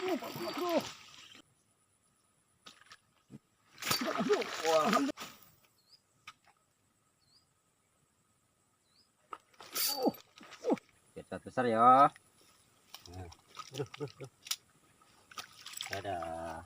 Biar besar ya. Nah, dadah.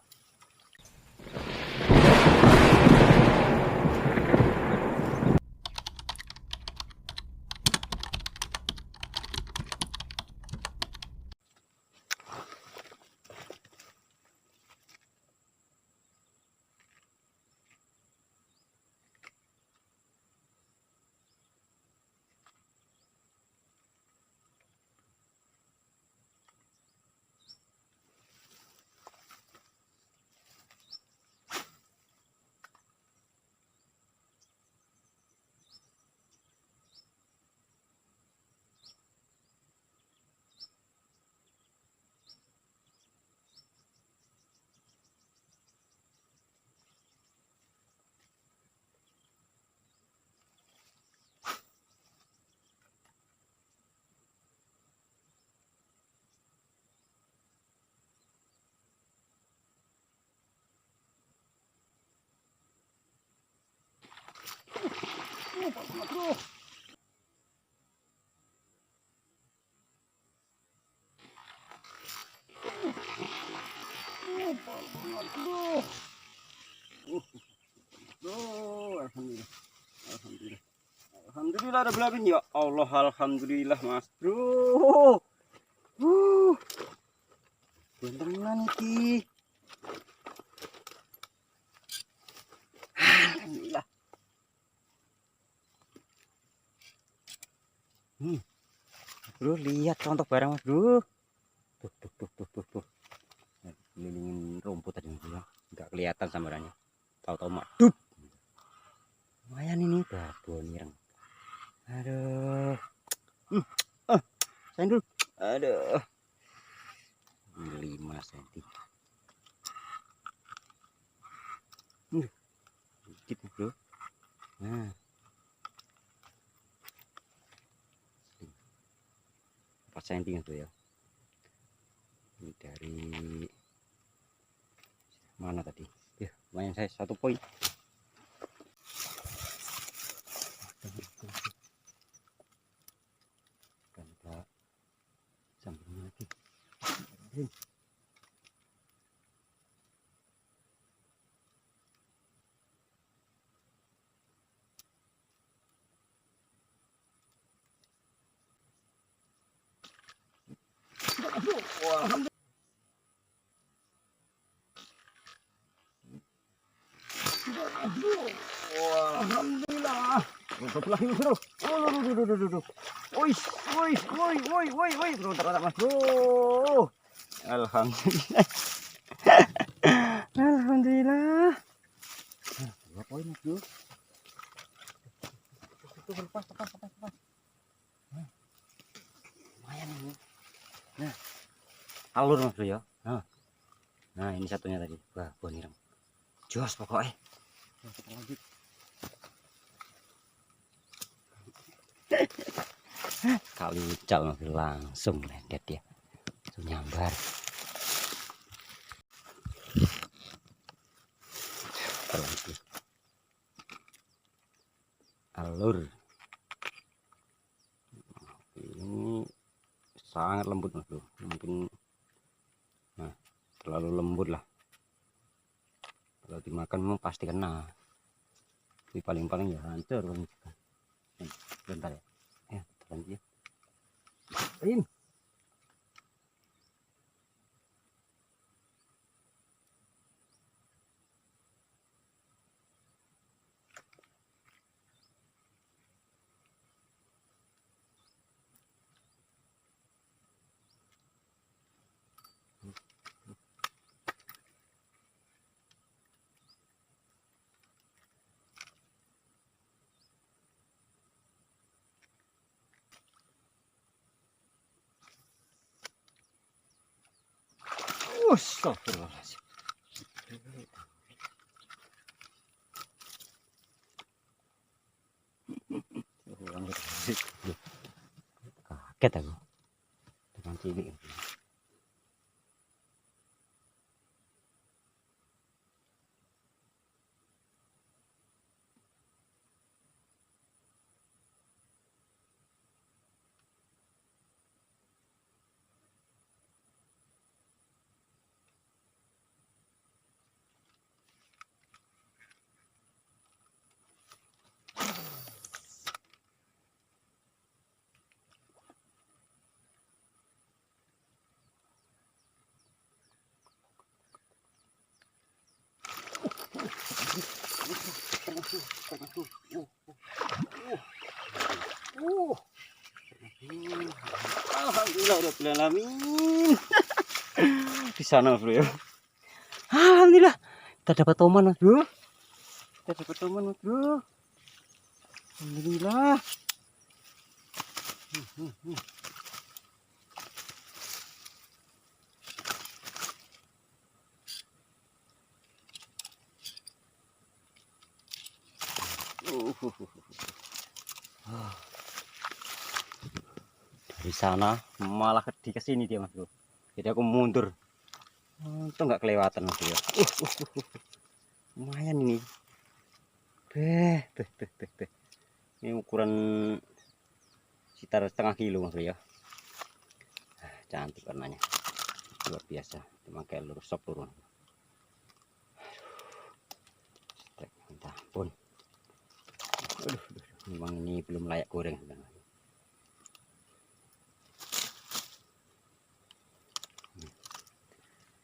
Alhamdulillah. Alhamdulillah. Alhamdulillah rabbil alamin ya Allah, alhamdulillah Mas Bro. Beneran iki. Alhamdulillah. Bro, lihat contoh barang Mas Bro. Tuh. Kelilingin rumput tadi Mas Bro. Enggak kelihatan sambarannya. Tahu-tahu madep. Lumayan ini udah bonireng. Aduh. Sayang dulu. Aduh. 5 cm. Dikit Bro. Nah. 4 cm Bro ya. Ini dari mana tadi? Ya, lumayan saya 1 poin. Kita sambungin lagi. Alhamdulillah. Setelah ini bro. Woi, bro, ternyata Mas Bro. Alhamdulillah. Alhamdulillah. 2 poin Mas Bro. Itu lepas. Lumayan ini. Nah, alur Mas Bro ya. Nah, ini satunya tadi. Wah, bonireng. Jos pokoknya. Kita lanjut. Kali ucal langsung lendet dia. Langsung nyambar. Lanjut. Alur. Ini sangat lembut Mas Bro. Mungkin terlalu lembut lah. Kalau dimakan memang pasti kena. Tapi paling-paling ya hancur. Bentar ya. Ya, lanjut. In. Astagfirullahaladzim. Kaget aku dengan cilik. Alhamdulillahirobbilalamin. Di sana bro ya. Alhamdulillah kita dapat toman mas bro. Kita dapat toman mas bro. Alhamdulillah. Dari sana malah di kesini dia mas bro. Jadi aku mundur. Untung nggak kelewatan mas bro. Lumayan ini. Beh. Ini ukuran sekitar setengah kilo mas bro ya. Cantik warnanya. Luar biasa. Cuma kayak lurus sop turun. Entah pun. Aduh, memang ini belum layak goreng sebenarnya.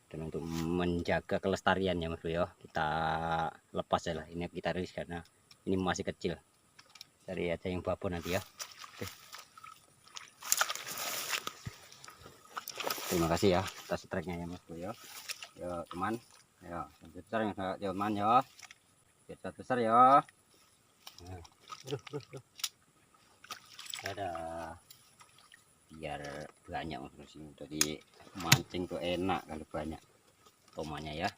Dan untuk menjaga kelestariannya mas bro ya, kita lepas ya lah. Ini kita rilis karena ini masih kecil. Cari aja yang babon nanti ya. Oke. Terima kasih ya atas strike-nya ya mas bro ya. Ya teman, ya besar yang teman ya. Biar besar ya. Nah, ada biar banyak mas bro sini. Jadi mancing tuh enak kalau banyak tomannya ya.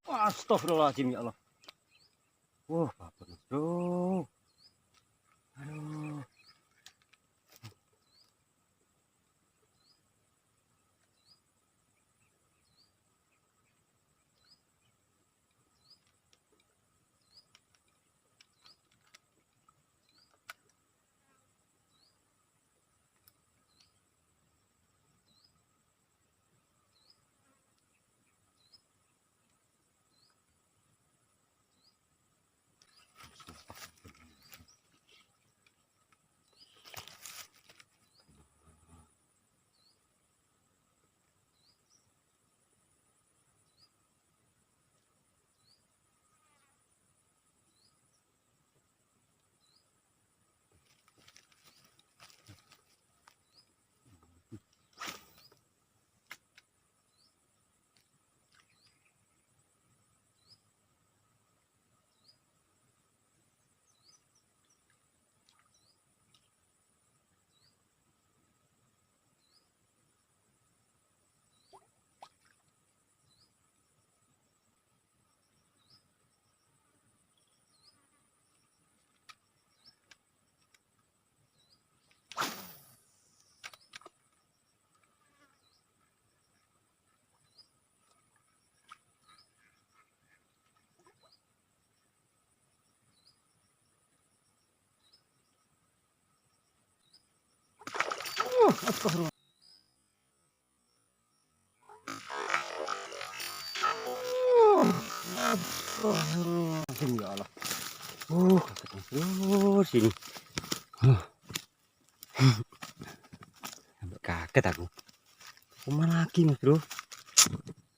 Astagfirullahaladzim ya Allah. Wah, babon mas bro. Aduh. Astagfirullah. Astagfirullahaladzim ya Allah. Sini. Sampai kaget aku. Kuman lagi mas bro.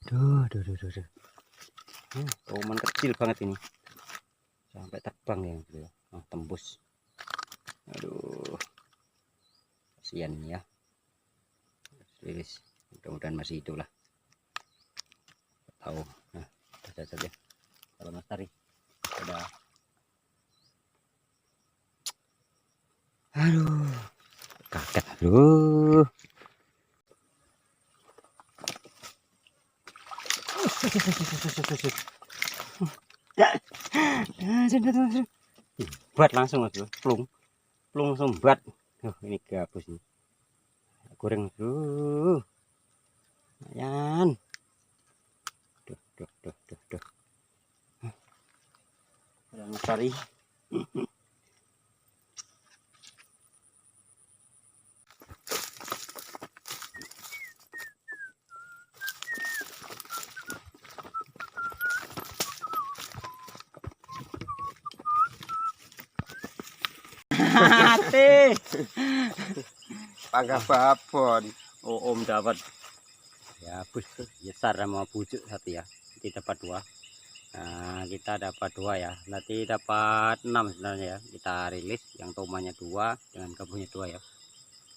Duh. Kuman kecil banget ini. Sampai terbang ya mas bro. Oh, tembus. Aduh. Kasihan ya. Liris. Mudah-mudahan masih hidup lah. Tahu. Nah, saja. Kalau Mas Tari. Dadah. Aduh. Kaget aduh. Buat langsung mas bro, plung langsung buat. Ini gabus nih, goreng lumayan. Duh. Kurang cari. Hati. Panggah babon. Oh, om dapat. Ya, bus besar sama pucuk satu ya. Kita dapat 2. Nah, kita dapat 2 ya. Nanti dapat 6 sebenarnya ya. Kita rilis yang tomanya 2 dengan gabusnya 2 ya.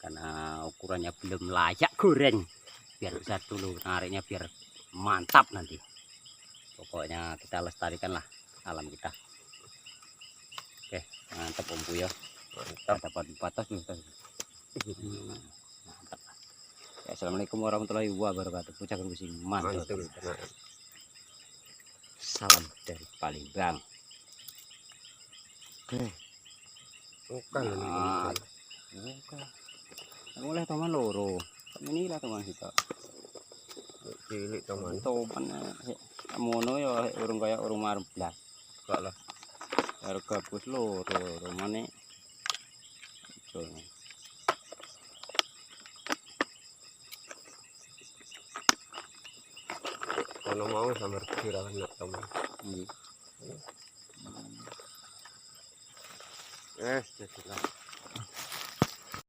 Karena ukurannya belum layak goreng. Biar besar dulu, nariknya biar mantap nanti. Pokoknya kita lestarikan lah alam kita. Oke, mantap om ya. Mantap, dapat 4 tas nih. Mantap. Ya, assalamualaikum warahmatullahi wabarakatuh. Pucakan kucing mantap. Salam dari Palembang. Oke. Mulai teman loro. Inilah teman kita. Cilik teman. Toman mono ya urung kaya urung marblas. Kok lah. Harga bus loro romane. Kalau mau sama kira nak teman. Jadilah.